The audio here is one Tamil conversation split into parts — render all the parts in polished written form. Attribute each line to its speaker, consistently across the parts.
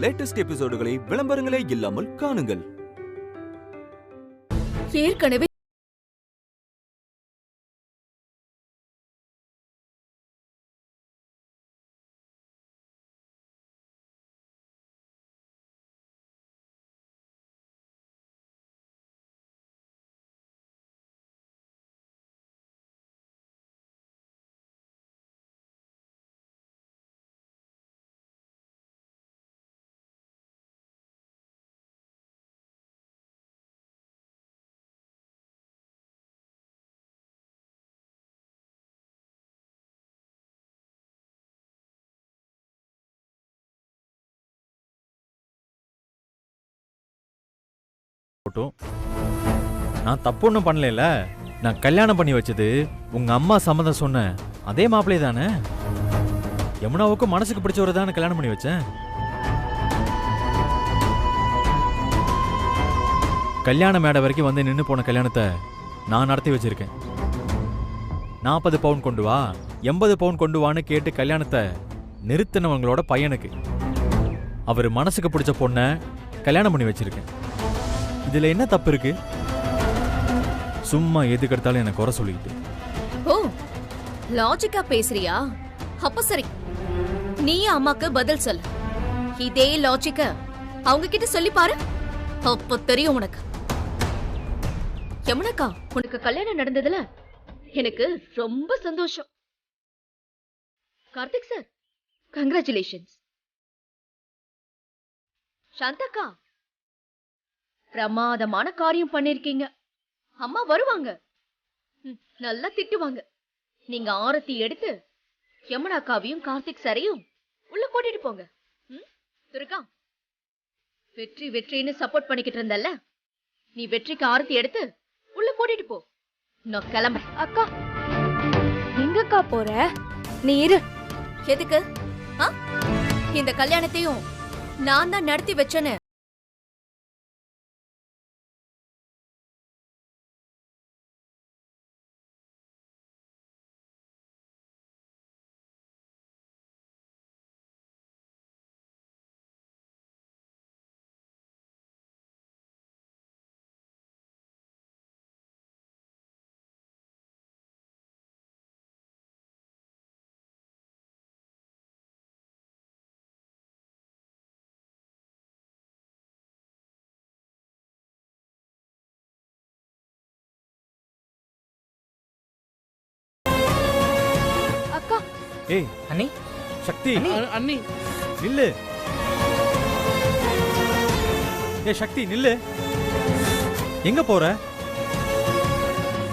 Speaker 1: லேட்டஸ்ட் எபிசோடுகளை விளம்பரங்களே இல்லாமல் காணுங்கள்.
Speaker 2: ஏற்கனவே
Speaker 3: நான் தப்பு ஒன்றும் பண்ணல. நான் கல்யாணம் பண்ணி வச்சது உங்க அம்மா சம்மதம் சொன்ன அதே மாப்பிள்ளை தானே. யமுனாவுக்கும் மனசுக்கு பிடிச்சவரை தானே கல்யாணம் பண்ணி வச்சேன். கல்யாண மேடை வரைக்கும் வந்து நின்று போன கல்யாணத்தை நான் நடத்தி வச்சிருக்கேன். 40 பவுன் கொண்டு வா, 80 பவுன் கொண்டு வான்னு கேட்டு கல்யாணத்தை நிறுத்தினவங்களோட பையனுக்கு அவர் மனசுக்கு பிடிச்ச பொண்ணை கல்யாணம் பண்ணி வச்சிருக்கேன். இதுல என்ன தப்பு இருக்கு? சும்மா எதுக்கு எடுத்தாலும் என்ன குறை சொல்லிக்கிட்டு.
Speaker 2: ஓ, லாஜிக்கா பேசுறியா? அப்ப சரி, நீ அம்மாக்கு பதில் சொல்லு. இதே லாஜிக்க அவங்க கிட்ட சொல்லி பாரு, அப்ப தெரியும் உனக்கு. யமுனாக்கா, உனக்கு கல்யாணம் நடந்ததுல எனக்கு ரொம்ப சந்தோஷம். Karthik sir, congratulations. சாந்தாக்கா, பிரமாதமான காரியம் பண்ணிருக்கீங்க. அம்மா வருவாங்க, நல்லா திட்டுவாங்க. நீங்க ஆரத்தி எடுத்து யமுனாக்காவையும் கார்த்திக் சாரையும் உள்ள கூட்டிட்டு போங்க. துர்கா, வெற்றி வெற்றின்னு சப்போர்ட் பண்ணிக்கிட்டு இருந்தல்ல, நீ வெற்றிக்கு ஆரத்தி எடுத்து உள்ள கூட்டிட்டு போ. நான் கிளம்புறேன்.
Speaker 4: அக்கா, எங்கக்கா போற? நீ இரு.
Speaker 2: எதுக்கு? இந்த கல்யாணத்தையும் நான் தான் நடத்தி வச்சேன்னு
Speaker 3: ஏய்
Speaker 5: அண்ணி,
Speaker 3: சக்தி,
Speaker 5: அண்ணி
Speaker 3: நில்லு. ஏய் சக்தி, நில்லு. எங்க போற?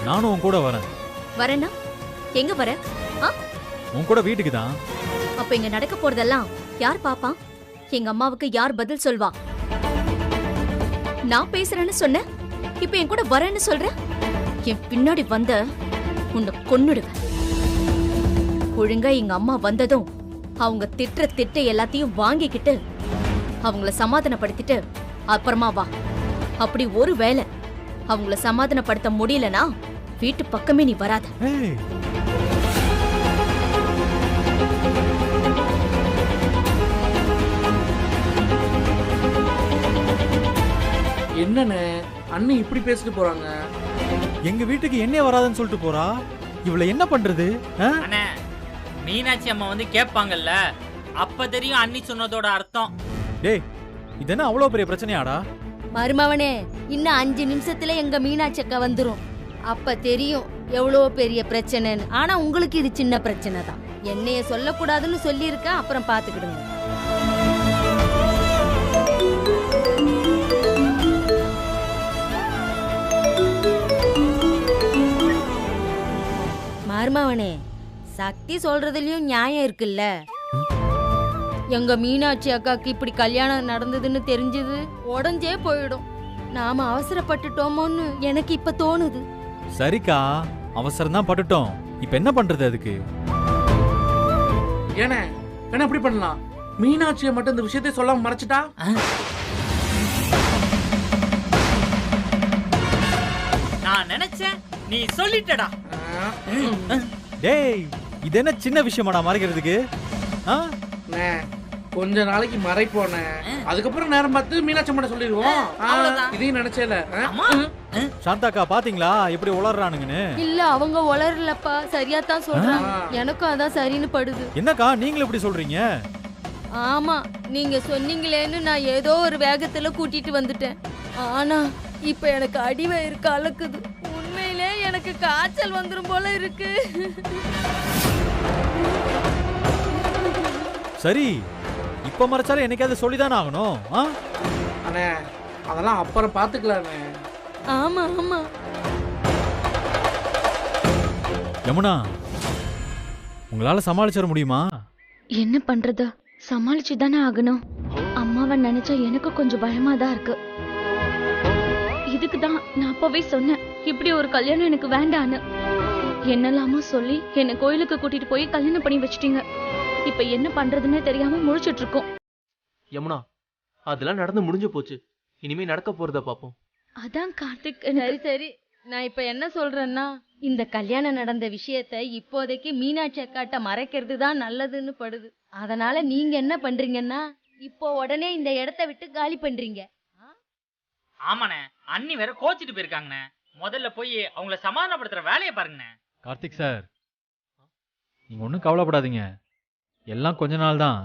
Speaker 3: நானும் உன் கூட வரேன்.
Speaker 2: வரேன்னா எங்க வர?
Speaker 3: உன் கூட வீட்டுக்கு தான்.
Speaker 2: அப்ப இங்க நடக்க போறதெல்லாம் யார் பாப்பா? எங்க அம்மாவுக்கு யார் பதில் சொல்வா? நான் பேசுறேன்னு சொன்ன, இப்ப என் கூட வரேன்னு சொல்ற. என் பின்னாடி வந்த உன்னை கொன்னுடுவேன். ஒழுங்கா எங்க அம்மா வந்ததும் அவங்க திட்டுற திட்டு எல்லாத்தையும் வாங்கிக்கிட்டு அவங்கள சமாதானப்படுத்திட்டு அப்புறமா வா. அப்படி ஒரு வேளை அவங்கள சமாதானப்படுத்த முடியலனா வீட்டு பக்கமே நீ வராத.
Speaker 5: என்னன்னு அண்ணி இப்படி பேசிட்டு போறாங்க?
Speaker 3: எங்க வீட்டுக்கு என்ன வராதுன்னு சொல்லிட்டு போறா. இவளை என்ன பண்றது?
Speaker 6: அண்ணே, மீனாட்சி அம்மா வந்து கேட்பாங்கல்ல, அப்ப தெரியும் அண்ணி சொன்னதோட அர்த்தம்.
Speaker 3: டேய், இது என்ன அவ்வளவு பெரிய பிரச்சனையாடா?
Speaker 4: மருமவனே, இன்னும் 5 நிமிஷத்துல எங்க மீனாட்சி அக்கா வந்துரும். அப்ப தெரியும் எவ்வளவு பெரிய பிரச்சனைன்னு. ஆனா உங்களுக்கு இது சின்ன பிரச்சனை தான். என்னைய சொல்லக்கூடாதுன்னு சொல்லியிருக்க, அப்புறம் பாத்துக்கிடுங்க. மருமவனே, சக்தி சொல்றதுலயும் நியாயம் இருக்குல்ல. எங்க மீனாட்சி அக்காக்கு இப்படி கல்யாணம் நடந்ததுன்னு தெரிஞ்சது உடஞ்சே போயிடும். நாம அவசரப்பட்டுட்டோமோன்னு எனக்கு இப்ப தோணுது.
Speaker 3: சரிக்கா, அவசரம் தான் பட்டுட்டோம். இப்ப என்ன பண்றது அதுக்கு?
Speaker 5: ஏனே என்ன இப்படி பண்ணலாம்? மீனாட்சியை மட்டும் இந்த விஷயத்தை சொல்லாம மறைச்சிட்டா?
Speaker 6: நான் நினைச்சேன் நீ சொல்லிட்டடா.
Speaker 3: டேய், இது என்ன சின்ன விஷயமாடா மறைக்கிறதுக்கு?
Speaker 5: கொஞ்ச நாளைக்கு மறைப்போனே, அதுக்கப்புறம் நேரம் பார்த்து மீனாட்சி அம்மனை சொல்லிடுவோம்.
Speaker 6: அவ்வளவுதான்.
Speaker 5: இதையும் நினைச்சேல.
Speaker 6: அம்மா
Speaker 3: சாந்தாக்கா பாத்தீங்களா எப்படி உளறானுங்கன்னு?
Speaker 4: இல்ல அவங்க உளரலப்பா, சரியா தான் சொல்றாங்க. எனக்கும் அதான் சரின்னு படுது.
Speaker 3: என்னக்கா நீங்களும் இப்படி சொல்றீங்க?
Speaker 4: ஆமா, நீங்க சொன்னீங்களேன்னு நான் ஏதோ ஒரு வேகத்துல கூட்டிட்டு வந்துட்டேன். ஆனா இப்ப எனக்கு அடிவயிறு கலக்குது. உண்மையிலே எனக்கு காய்ச்சல் வந்துரும் போல இருக்கு.
Speaker 3: சரி, இப்ப மறைச்சாலும் என்னைக்காவது சொல்லிதானே ஆகணும்.
Speaker 5: அண்ணே அதெல்லாம் அப்புறம் பாத்துக்கலாமே.
Speaker 4: ஆமா ஆமா.
Speaker 3: யமுனா, உங்களால சமாளிச்சிட முடியுமா?
Speaker 2: என்ன பண்றது, சமாளிச்சு தானே ஆகணும். அம்மாவை நினைச்சா எனக்கு கொஞ்சம் பயமா தான் இருக்கு. இதுக்கு தான் நான் அப்பவே சொன்னேன், இப்படி ஒரு கல்யாணம் எனக்கு வேண்டான்னு. என்னெல்லாமோ சொல்லி என்ன கோயிலுக்கு கூட்டிட்டு போய் கல்யாணம் பண்ணி வச்சிட்டீங்க. இப்ப என்ன பண்றதுன்னே தெரியாம முழிச்சிட்டு இருக்கோம்.
Speaker 7: யமுனா, அதெல்லாம் நடந்து முடிஞ்சு போச்சு. இனிமே நடக்க போறத பாப்போம்.
Speaker 2: அதான் கார்த்திக்,
Speaker 4: சரி சரி, நான் இப்ப என்ன சொல்றேன்னா, இந்த கல்யாணம் நடந்த விஷயத்த இப்போதைக்கு மீனாட்சி அக்காட்ட மறைக்கிறது தான் நல்லதுன்னு படுது. அதனால நீங்க என்ன பண்றீங்கன்னா, இப்போ உடனே இந்த இடத்த விட்டு காலி பண்றீங்க.
Speaker 6: ஆமாண்ணே, அண்ணி வேற கோச்சிட்டு போயிருக்காங்கண்ணே. முதல்ல போய் அவங்கள சமாதானப்படுத்துற வேலையை பாருங்கண்ணே.
Speaker 3: கார்த்திக் சார், நீங்க ஒன்றும் கவலைப்படாதீங்க, எல்லாம் கொஞ்ச நாள் தான்.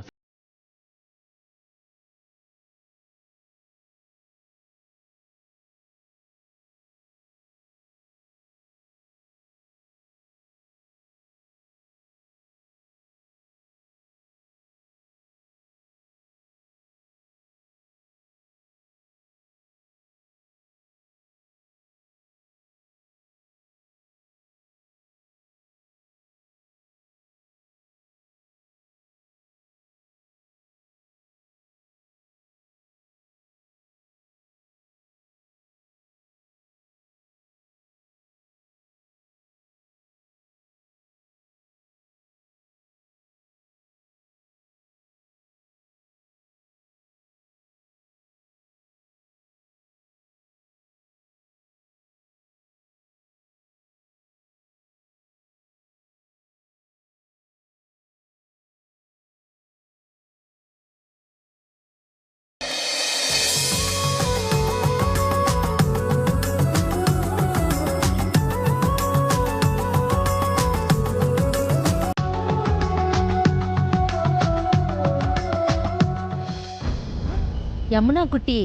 Speaker 4: யமுனா குட்டி,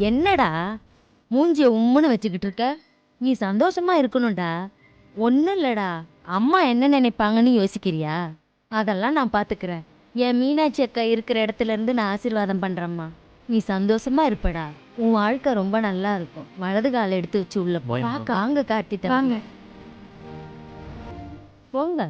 Speaker 4: என்னடா மூஞ்சிய உம்முன்னு வச்சுக்கிட்டு இருக்க? நீ சந்தோஷமா இருக்கணும்டா. ஒன்றும் இல்லடா, அம்மா என்ன நினைப்பாங்கன்னு யோசிக்கிறியா? அதெல்லாம் நான் பார்த்துக்கிறேன். என் மீனாட்சி அக்கா இருக்கிற இடத்துல இருந்து நான் ஆசீர்வாதம் பண்ணுறேம்மா. நீ சந்தோஷமா இருப்படா. உன் வாழ்க்கை ரொம்ப நல்லா இருக்கும். வலது காலை எடுத்து வச்சு உள்ள வாங்க காட்டிட்ட வாங்க போங்க.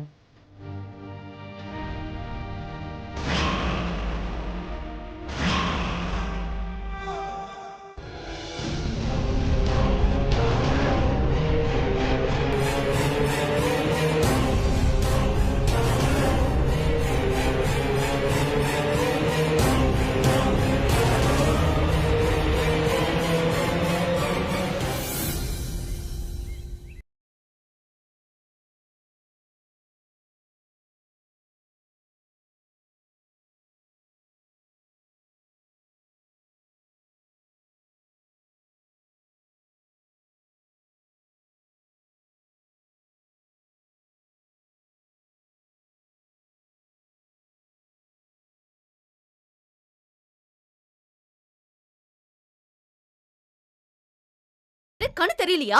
Speaker 2: கண்ணு தெரியலையா?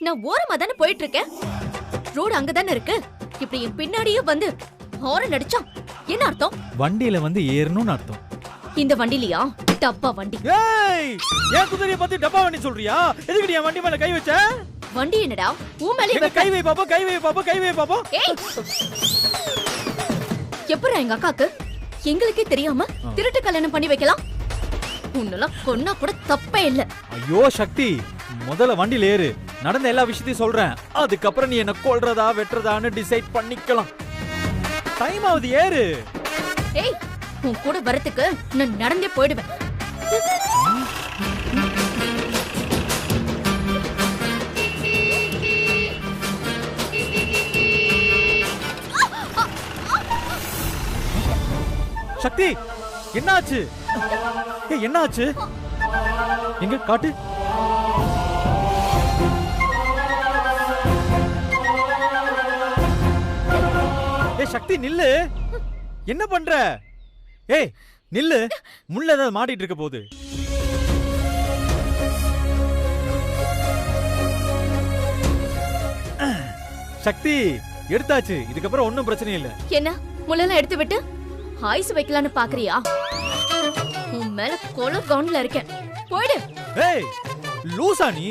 Speaker 2: நான் ஓரமா தானே போயிட்டு இருக்கேன். ரோடு அங்கதானே இருக்கு. இப்படி என் பின்னாடியே வந்து ஹாரன் அடிச்சா என்ன அர்த்தம்?
Speaker 3: வண்டியில வந்து ஏறணும்னு அர்த்தம்.
Speaker 2: இந்த வண்டிலையா? டப்பா வண்டி.
Speaker 3: ஏய், ஏன் குதிரையை பத்தி டப்பா வண்டி சொல்றியா? எதுக்கு என் வண்டி மேல கை வச்ச?
Speaker 2: வண்டி என்னடா உன் மேலே
Speaker 3: எங்க கை வை பாப்போம், கை வை பாப்போம், கை வை பாப்போம்.
Speaker 2: ஏய், எப்பறா எங்க அக்காக்கு எங்களுக்கே தெரியாம திருட்டு கல்யாணம் பண்ணி வைக்கலாம்? உன்னெல்லாம் கொன்னா கூட தப்பே இல்ல.
Speaker 3: ஐயோ சக்தி, முதல்ல வண்டியில ஏறு. நடந்த எல்லா விஷயத்தையும் சொல்றேன். அதுக்கப்புறம் நீ என்ன கொல்றதா வெட்டுறதான்னு டிசைட் பண்ணிக்கலாம். டைம் ஆகுது, ஏறு.
Speaker 2: ஏய், உன் கூட வரதுக்கு நான் நடந்தே போயிடுவேன்.
Speaker 3: சக்தி, என்னாச்சு? ஏய் என்னாச்சு? எங்க காட்டு. ஏய் சக்தி நில்லு. என்ன பண்ற? ஏய் நில்லு. முள்ள ஏதாவது மாட்டிட்டு இருக்க போகுது. சக்தி எடுத்தாச்சு. இதுக்கப்புறம் ஒன்னும் பிரச்சனை இல்ல.
Speaker 2: என்ன முள்ளெல்லாம் எடுத்து விட்டு ஐஸ் வைக்கலான்னு பாக்குறியா? உன் மேல கொலை கவுன்ல இருக்கேன். போயிடு.
Speaker 3: ஏய் லூசா நீ?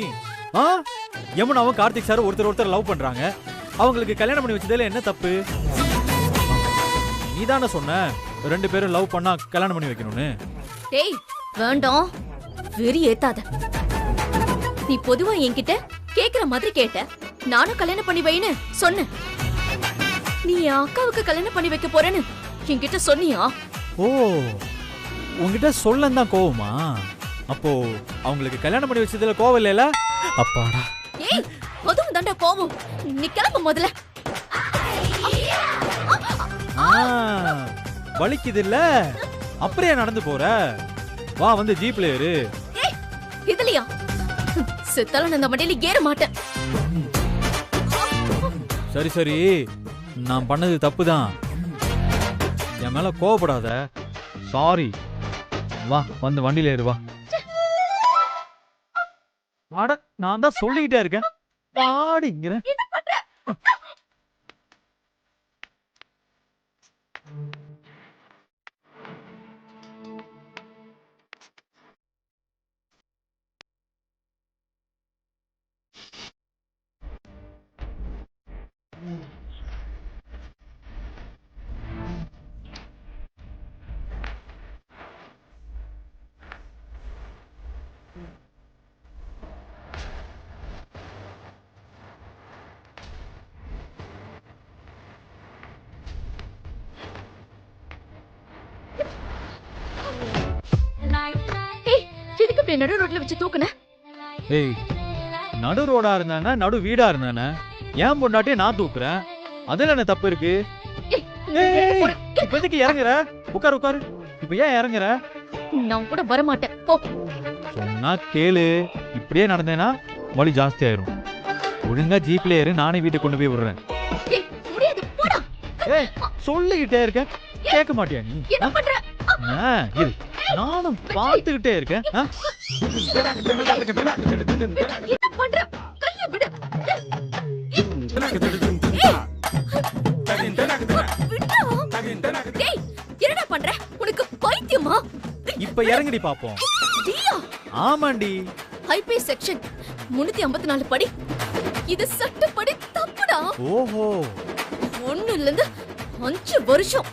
Speaker 3: யமுனாவும் கார்த்திக் சார் ஒருத்தர் லவ் பண்றாங்க. அவங்களுக்கு கல்யாணம் பண்ணி வச்சதுல என்ன தப்பு? நீதானே சொன்ன 2 பேரும் லவ் பண்ணா கல்யாணம் பண்ணி வைக்கணும்னு.
Speaker 2: டேய் வேண்டாம், வெறி ஏத்தாத. நீ பொதுவா என்கிட்ட கேக்குற மாதிரி கேட்ட. நானும் கல்யாணம் பண்ணி வைன்னு சொன்னேன். நீ என் அக்காவுக்கு கல்யாணம் பண்ணி வைக்க போறேன்னு என்கிட்ட சொன்னியா?
Speaker 3: ஓ உன்கிட்ட சொல்லந்தான் கோவமா? அப்போ அவங்களுக்கு கல்யாணம் பண்ணி வச்சதுல கோவம் இல்லைல? அப்பாடா.
Speaker 2: ஏய் அதுவும் தாண்டா கோவம். நீ கிளம்ப முதல்ல.
Speaker 3: வலிக்குது இல்ல? அப்படியே நடந்து போற? வா வந்து ஜீப்ல ஏறு.
Speaker 2: ஏய் இதுலயா? செத்தாலும் நான் இந்த மண்டையில ஏற மாட்டேன்.
Speaker 3: சரி சரி, நான் பண்ணது தப்புதான். என் மேல கோவப்படாத. சாரி. வா வந்து வண்டியில ஏறு. வா வாட. நான் தான் சொல்லிக்கிட்டே இருக்கேன். வாடிங்கிறேன்.
Speaker 2: நடு ரோட்ல வச்சு தூக்குன.
Speaker 3: ஏய் நடு ரோடா இருந்தானே நடு வீடா இருந்தானே ஏன் பொண்டாட்டியே நான் தூக்குறேன். அதுல என்ன தப்பு இருக்கு? இப்போதைக்கு இறங்குற. உட்காரு உட்காரு. இப்ப ஏன் இறங்குற?
Speaker 2: நான் கூட வர மாட்டேன். போ.
Speaker 3: சொன்னா கேளு. இப்படியே நடந்தேன்னா வலி ஜாஸ்தி ஆயிரும். ஒழுங்கா ஜீப்ல ஏறு. நானே வீட்டுக்கு கொண்டு போய் விடுறேன். ஏய் சொல்லிக்கிட்டே இருக்க, கேட்க மாட்டியா நீ?
Speaker 2: என்ன பண்ற?
Speaker 3: இரு, நானும் பார்த்துக்கிட்டே இருக்கேன்.
Speaker 2: என்ன பண்ற? கைய விடு. டேய் என்னடா பண்ற? உனக்கு பைத்தியமா?
Speaker 3: இப்ப இறங்கடி பாப்போம்.
Speaker 2: டீயா?
Speaker 3: ஆமாண்டி.
Speaker 2: ஐபி செக்ஷன் 354 படி. இது சட்டப்படி தப்புடா.
Speaker 3: ஓஹோ.
Speaker 2: 1 ல இருந்து 5 வருஷம்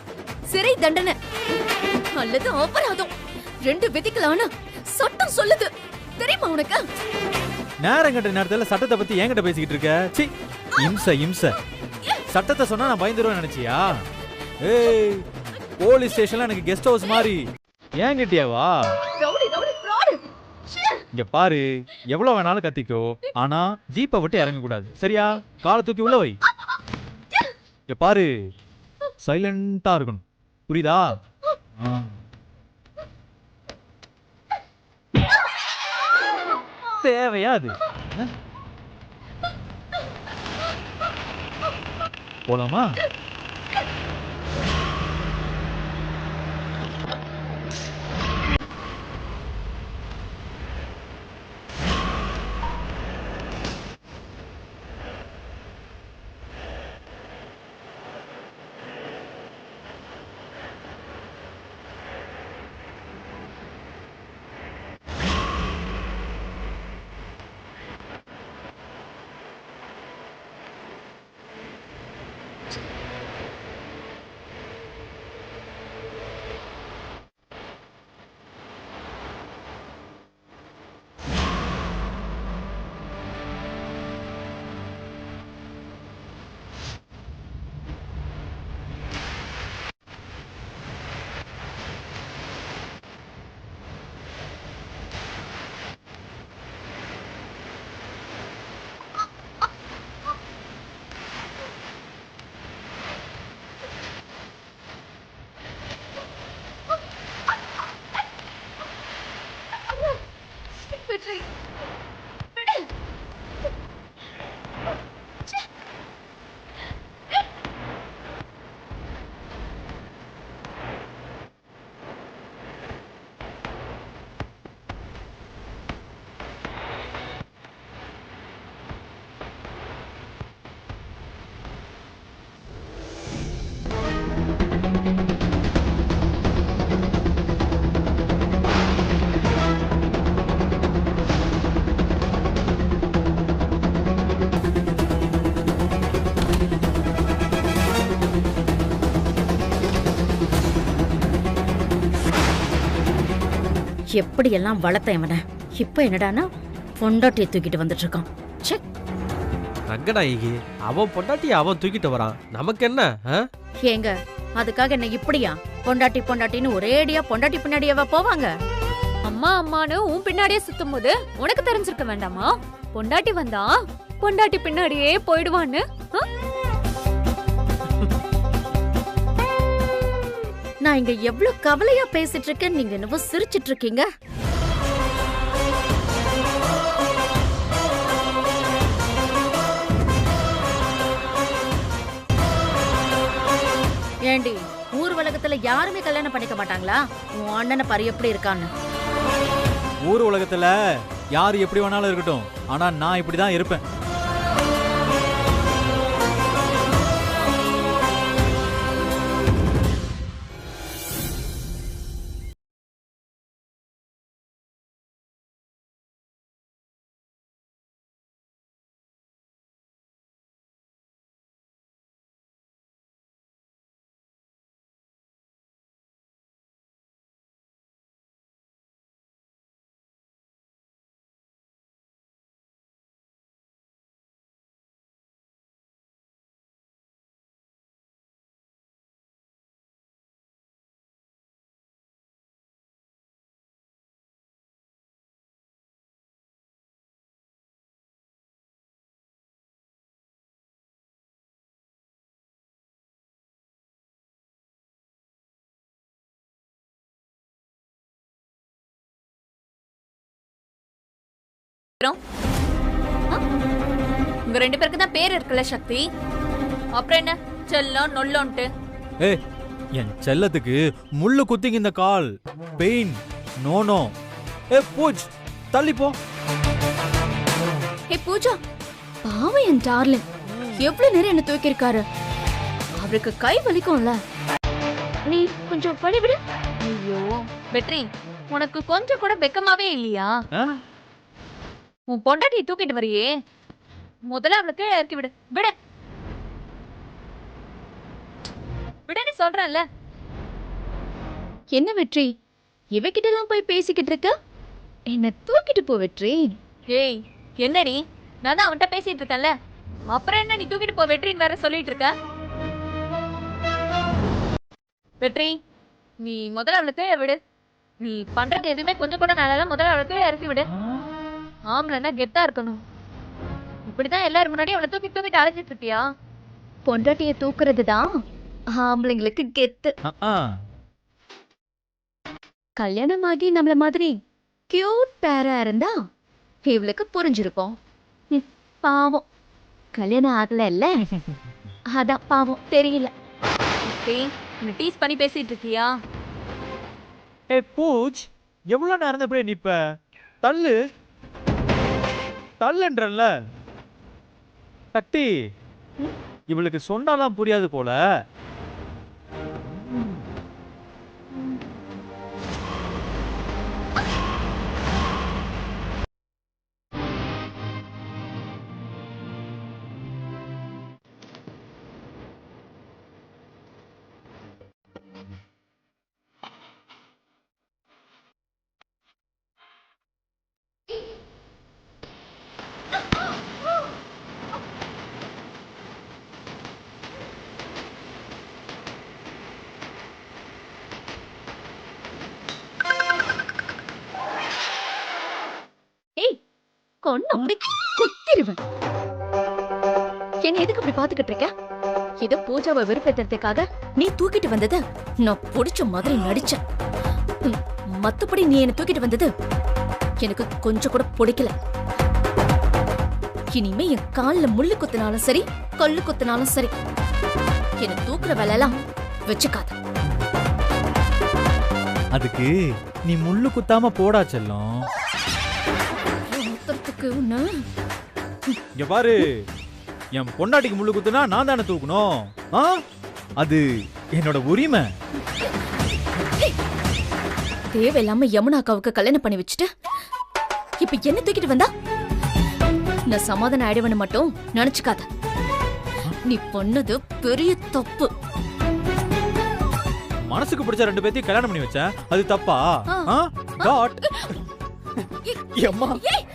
Speaker 2: சிறை தண்டனை அல்லது அபராதம் 2 விதிக்கலாம்னு சட்டம் சொல்லுது. தெரியுமா உனக்கு?
Speaker 3: நேரம் கட்ட நேரத்துல சட்டத்தை பத்தி என்கிட்ட பேசிக்கிட்டு இருக்க? சி, இம்ச இம்ச. சட்டத்தை சொன்னா நான் பயந்துருவேன் நினைச்சியா? ஏய் போலீஸ் ஸ்டேஷன்ல எனக்கு கெஸ்ட் ஹவுஸ் மாதிரி. ஏங்கிட்டியாவா? இங்க பாரு, எவ்வளவு வேணாலும் கத்திக்கோ. ஆனா ஜீப்பை விட்டு இறங்க கூடாது. சரியா? காலை தூக்கி உள்ள வை. இங்க பாரு, சைலண்டா இருக்கணும். புரியுதா? தேவையா அது? போலாமா?
Speaker 4: எப்படியெல்லாம் வளர்த்தேன் இவனை. இப்ப என்னடான்னா பொண்டாட்டியை தூக்கிட்டு வந்துட்டு இருக்கான். ச்சே.
Speaker 8: ரங்கநாயகி, அவன் பொண்டாட்டி அவன் தூக்கிட்டு வரான், நமக்கு என்ன?
Speaker 4: ஏங்க அதுக்காக என்ன இப்படியா பொண்டாட்டின்னு ஒரேடியா பொண்டாட்டி பின்னாடியவா போவாங்க?
Speaker 9: அம்மா அம்மானு உன் பின்னாடியே சுத்தும் போது உனக்கு தெரிஞ்சிருக்க வேண்டாமா? பொண்டாட்டி வந்தா பொண்டாட்டி பின்னாடியே போயிடுவான்னு.
Speaker 4: நான் இங்க எவ்வளவு கவலையா பேசிட்டு இருக்கேன், நீங்க என்னவோ சிரிச்சிட்டு இருக்கீங்க. ஏண்டி ஊர் உலகத்துல யாருமே கல்யாணம் பண்ணிக்க மாட்டாங்களா? உன் அண்ணனை பாரு எப்படி இருக்கான்னு.
Speaker 3: ஊர் உலகத்துல யாரு எப்படி வேணாலும் இருக்கட்டும், ஆனா நான் இப்படிதான் இருப்பேன்.
Speaker 9: உங்க 2 பேருக்கு தான் பேர் இருக்குல்ல சக்தி, அப்புறம் என்ன செல்லம் நொல்லோன்ட்டு?
Speaker 3: ஏய், என் செல்லத்துக்கு முள்ளு குத்திங்க இந்த கால், பெயின், நோ. ஏ பூஜ், தள்ளி போ.
Speaker 2: ஏ பூஜா, பாவம் என் டார்லிங், எவ்வளவு நேரம் என்ன தூக்கி இருக்காரு. அவருக்கு கை வலிக்கும்ல, நீ கொஞ்சம் படி விடு.
Speaker 9: ஐயோ வெற்றி, உனக்கு கொஞ்சம் கூட வெக்கமாவே இல்லையா? உன் பொண்டாட்டியை தூக்கிட்டு வரியே, முதல்ல அவளுக்கு இறக்கி விடு. விடுன்னு சொல்றேன்ல.
Speaker 2: என்ன வெற்றி, இவகிட்ட எல்லாம் போய் பேசிக்கிட்டு இருக்க? என்ன தூக்கிட்டு போ வெற்றி.
Speaker 9: ஏய் என்னடி, நான் தான் அவன்கிட்ட பேசிட்டு இருக்கேன்ல, அப்புறம் என்ன நீ தூக்கிட்டு போ வெற்றின்னு வேற சொல்லிட்டு இருக்க? வெற்றி, நீ முதல்ல அவளுக்கு விடு. நீ பண்றது எதுவுமே கொஞ்சம் கூட நல்லா, முதல்ல அவளுக்கு இறக்கி விடு. ஆம்பளைன்னா கெத்தா இருக்கணும். இப்படிதான் எல்லாரும் முன்னாடி அவளை தூக்கிட்டு அழைச்சிட்டு இருப்பியா?
Speaker 2: பொண்டாட்டிய தூக்குறது தான் ஆம்பளைங்களுக்கு கெத்து. கல்யாணமாகி நம்மள மாதிரி கியூட் பேரா இருந்தா இவளுக்கு புரிஞ்சிருக்கும். பாவம் கல்யாணம் ஆகல இல்ல, அதான் பாவம் தெரியல.
Speaker 9: டீஸ் பண்ணி பேசிட்டு இருக்கியா?
Speaker 3: ஏ பூஜ், எவ்வளவு நேரம் அப்படியே நிப்ப? தள்ளுன்றல்ல. சக்தி, இவளுக்கு சொன்னாலாம் புரியாது போல.
Speaker 2: கொன்னு அப்படி குத்திருவேன். என்ன எதுக்கு அப்படி பாத்துக்கிட்டு இருக்க? ஏதோ பூஜாவை வெறுப்பேத்துறதுக்காக நீ தூக்கிட்டு வந்தது நான் புடிச்ச மாதிரி நடிச்சேன். மத்தபடி நீ என்ன தூக்கிட்டு வந்தது எனக்கு கொஞ்சம் கூட பிடிக்கல. இனிமே என் கால்ல முள்ளு குத்தினாலும் சரி, கல்லு குத்தினாலும் சரி, என்ன தூக்குற வேலை எல்லாம் வச்சுக்காத.
Speaker 3: அதுக்கு நீ முள்ளு குத்தாம போடா செல்லம். இங்க பாரு, என் பொண்டாட்டிக்கு முள்ளு குத்துனா நான் தானே தூக்கணும். அது என்னோட உரிமை.
Speaker 2: தேவையில்லாம யமுனாக்காவுக்கு கல்யாணம் பண்ணி வச்சுட்டு இப்ப என்ன தூக்கிட்டு வந்தா நான் சமாதானம் ஆயிடுவேன்னு மட்டும் நினைச்சுக்காத. நீ பண்ணது பெரிய தப்பு.
Speaker 3: மனசுக்கு பிடிச்ச 2 பேத்தையும் கல்யாணம் பண்ணி வச்ச, அது தப்பா? டாட் அம்மா
Speaker 2: ஏய்